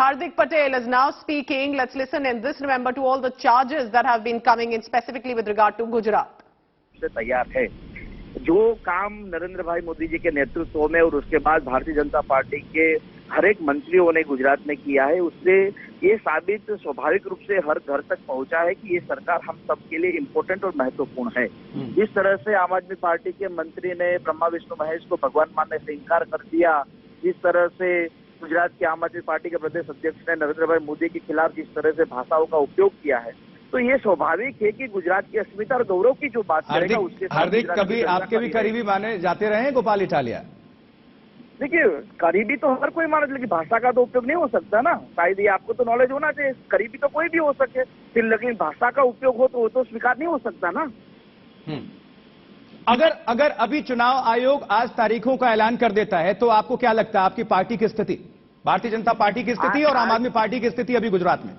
Hardik Patel is now speaking. Let's listen in this, remember, to all the charges that have been coming in specifically with regard to Gujarat. से तैयार है जो काम नरेंद्र भाई मोदी जी के नेतृत्व में और उसके बाद भारतीय जनता पार्टी के हर एक मंत्रियों ने गुजरात में किया है, उससे ये साबित स्वाभाविक रूप से हर घर तक पहुंचा है कि ये सरकार हम सबके लिए इम्पोर्टेंट और महत्वपूर्ण है। जिस तरह से आम आदमी पार्टी के मंत्री ने ब्रह्मा विष्णु महेश को भगवान मानने से इनकार कर दिया, जिस तरह से गुजरात के आम आदमी पार्टी के प्रदेश अध्यक्ष ने नरेंद्र भाई मोदी के खिलाफ जिस तरह से भाषाओं का उपयोग किया है, तो ये स्वाभाविक है कि गुजरात की अस्मिता और गौरव की जो बात करेगा उसके साथ हार्दिक कभी आपके भी करीबी माने जाते रहे हैं गोपाल इटालिया? देखिए, करीबी तो हर कोई माने, लेकिन भाषा का तो उपयोग नहीं हो सकता ना। शायद ये आपको तो नॉलेज होना चाहिए, करीबी तो कोई भी हो सके फिर, लेकिन भाषा का उपयोग हो तो वो तो स्वीकार नहीं हो सकता ना। अगर अभी चुनाव आयोग आज तारीखों का ऐलान कर देता है तो आपको क्या लगता है आपकी पार्टी की स्थिति, भारतीय जनता पार्टी की स्थिति और आम आदमी पार्टी की स्थिति अभी गुजरात में?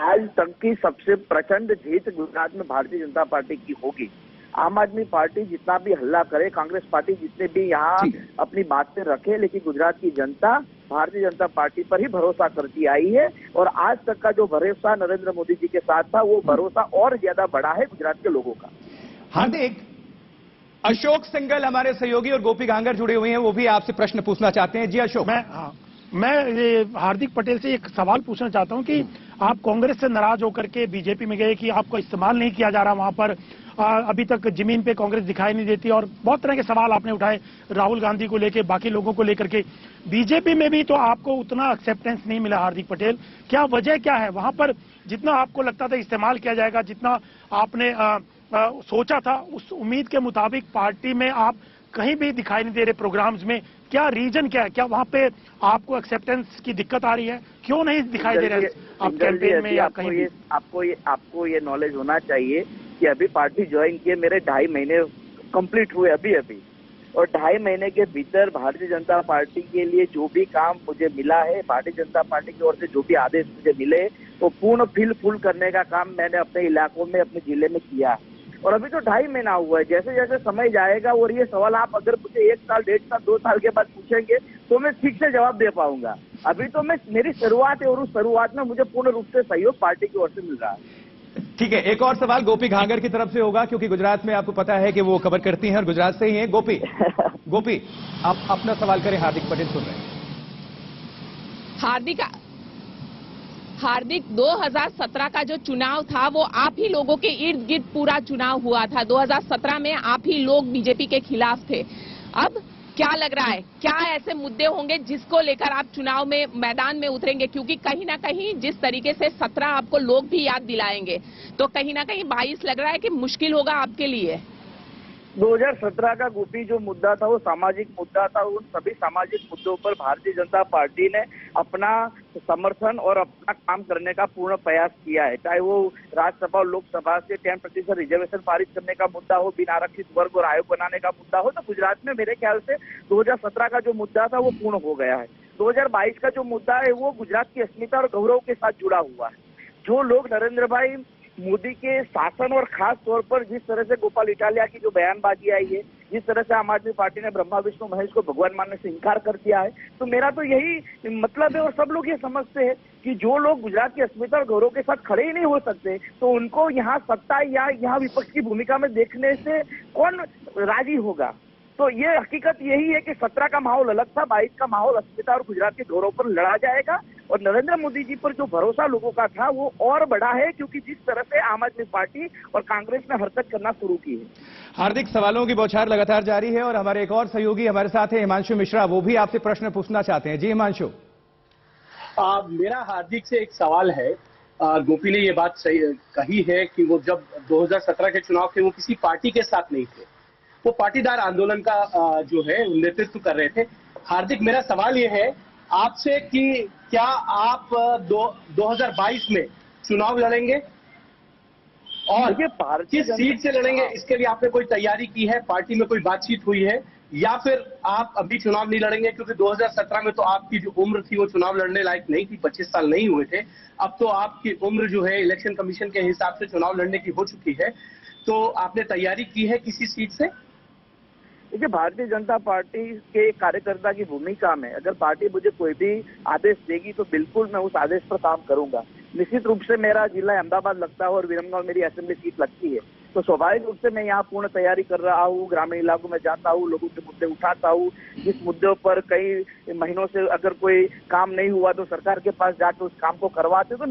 आज तक की सबसे प्रचंड जीत गुजरात में भारतीय जनता पार्टी की होगी। आम आदमी पार्टी जितना भी हल्ला करे, कांग्रेस पार्टी जितने भी यहाँ अपनी बातें रखे, लेकिन गुजरात की जनता भारतीय जनता पार्टी पर ही भरोसा करती आई है और आज तक का जो भरोसा नरेंद्र मोदी जी के साथ था वो भरोसा और ज्यादा बढ़ा है गुजरात के लोगों का। हार्दिक, अशोक सिंघल हमारे सहयोगी और गोपी घांगर जुड़े हुए हैं, वो भी आपसे प्रश्न पूछना चाहते हैं। जी अशोक। मैं ये हार्दिक पटेल से एक सवाल पूछना चाहता हूं कि आप कांग्रेस से नाराज होकर के बीजेपी में गए कि आपको इस्तेमाल नहीं किया जा रहा वहां पर, अभी तक जमीन पे कांग्रेस दिखाई नहीं देती और बहुत तरह के सवाल आपने उठाए राहुल गांधी को लेकर, बाकी लोगों को लेकर के। बीजेपी में भी तो आपको उतना एक्सेप्टेंस नहीं मिला हार्दिक पटेल, क्या वजह क्या है? वहां पर जितना आपको लगता था इस्तेमाल किया जाएगा, जितना आपने सोचा था, उस उम्मीद के मुताबिक पार्टी में आप कहीं भी दिखाई नहीं दे रहे प्रोग्राम्स में। क्या रीजन क्या है? क्या वहां पे आपको एक्सेप्टेंस की दिक्कत आ रही है? क्यों नहीं दिखाई दे रहे आप कैंपेन में या कहीं भी? आपको ये नॉलेज होना चाहिए कि अभी पार्टी ज्वाइन किए मेरे 2.5 महीने कंप्लीट हुए अभी, और 2.5 महीने के भीतर भारतीय जनता पार्टी के लिए जो भी काम मुझे मिला है, भारतीय जनता पार्टी की ओर से जो भी आदेश मुझे मिले, वो पूर्ण फुल करने का काम मैंने अपने इलाकों में, अपने जिले में किया है। और अभी तो 2.5 महीना हुआ है। जैसे जैसे समय जाएगा और ये सवाल आप अगर मुझे 1 साल, 1.5 साल, 2 साल के बाद पूछेंगे तो मैं ठीक से जवाब दे पाऊंगा। अभी तो मेरी शुरुआत है और उस शुरुआत में मुझे पूर्ण रूप से सहयोग पार्टी की ओर से मिल रहा है। ठीक है, एक और सवाल गोपी घांगर की तरफ से होगा, क्योंकि गुजरात में आपको पता है कि वो खबर करती हैं और गुजरात से ही हैं। गोपी आप अपना सवाल करें, हार्दिक पटेल सुन रहे हैं। हार्दिक 2017 का जो चुनाव था वो आप ही लोगों के इर्द गिर्द पूरा चुनाव हुआ था। 2017 में आप ही लोग बीजेपी के खिलाफ थे। अब क्या लग रहा है, क्या ऐसे मुद्दे होंगे जिसको लेकर आप चुनाव में मैदान में उतरेंगे? क्योंकि कहीं ना कहीं जिस तरीके से 17 आपको लोग भी याद दिलाएंगे, तो कहीं ना कहीं 22 लग रहा है कि मुश्किल होगा आपके लिए। 2017 का गोपी जो मुद्दा था वो सामाजिक मुद्दा था। उन सभी सामाजिक मुद्दों पर भारतीय जनता पार्टी ने अपना समर्थन और अपना काम करने का पूर्ण प्रयास किया है। चाहे वो राज्यसभा और लोकसभा से 10% रिजर्वेशन पारित करने का मुद्दा हो, बिना आरक्षित वर्ग और आयोग बनाने का मुद्दा हो, तो गुजरात में मेरे ख्याल से 2017 का जो मुद्दा था वो पूर्ण हो गया है। 2022 का जो मुद्दा है वो गुजरात की अस्मिता और गौरव के साथ जुड़ा हुआ है। जो लोग नरेंद्र भाई मोदी के शासन और खास तौर पर जिस तरह से गोपाल इटालिया की जो बयानबाजी आई है, जिस तरह से आम आदमी पार्टी ने ब्रह्मा विष्णु महेश को भगवान मानने से इनकार कर दिया है, तो मेरा तो यही मतलब है और सब लोग ये समझते हैं कि जो लोग गुजरात की अस्मिता और गौरव के साथ खड़े ही नहीं हो सकते, तो उनको यहाँ सत्ता या यहाँ विपक्ष की भूमिका में देखने से कौन राजी होगा। तो ये हकीकत यही है कि 17 का माहौल अलग था, 22 का माहौल अस्मिता और गुजरात के गौरव पर लड़ा जाएगा और नरेंद्र मोदी जी पर जो भरोसा लोगों का था वो और बढ़ा है, क्योंकि जिस तरह से आम आदमी पार्टी और कांग्रेस ने हरकत करना शुरू की है। हार्दिक, सवालों की बौछार लगातार जारी है और हमारे एक और सहयोगी हमारे साथ है हिमांशु मिश्रा, वो भी आपसे प्रश्न पूछना चाहते हैं। जी हिमांशु। मेरा हार्दिक से एक सवाल है। गोपी ने ये बात सही कही है कि वो जब 2017 के चुनाव थे वो किसी पार्टी के साथ नहीं थे, वो पाटीदार आंदोलन का जो है नेतृत्व कर रहे थे। हार्दिक, मेरा सवाल ये है आपसे कि क्या आप 2022 में चुनाव लड़ेंगे और किस सीट से लड़ेंगे, इसके लिए आपने कोई तैयारी की है? पार्टी में कोई बातचीत हुई है या फिर आप अभी चुनाव नहीं लड़ेंगे? क्योंकि 2017 में तो आपकी जो उम्र थी वो चुनाव लड़ने लायक नहीं थी, 25 साल नहीं हुए थे। अब तो आपकी उम्र जो है इलेक्शन कमीशन के हिसाब से चुनाव लड़ने की हो चुकी है, तो आपने तैयारी की है किसी सीट से? देखिए, भारतीय जनता पार्टी के कार्यकर्ता की भूमिका में अगर पार्टी मुझे कोई भी आदेश देगी तो बिल्कुल मैं उस आदेश पर काम करूंगा। निश्चित रूप से मेरा जिला अहमदाबाद लगता है और विरमगांव मेरी असेंबली सीट लगती है, तो स्वाभाविक रूप से मैं यहाँ पूर्ण तैयारी कर रहा हूँ। ग्रामीण इलाकों में जाता हूँ, लोगों के मुद्दे उठाता हूँ। जिस मुद्दों पर कई महीनों से अगर कोई काम नहीं हुआ तो सरकार के पास जाकर उस काम को करवाते। तो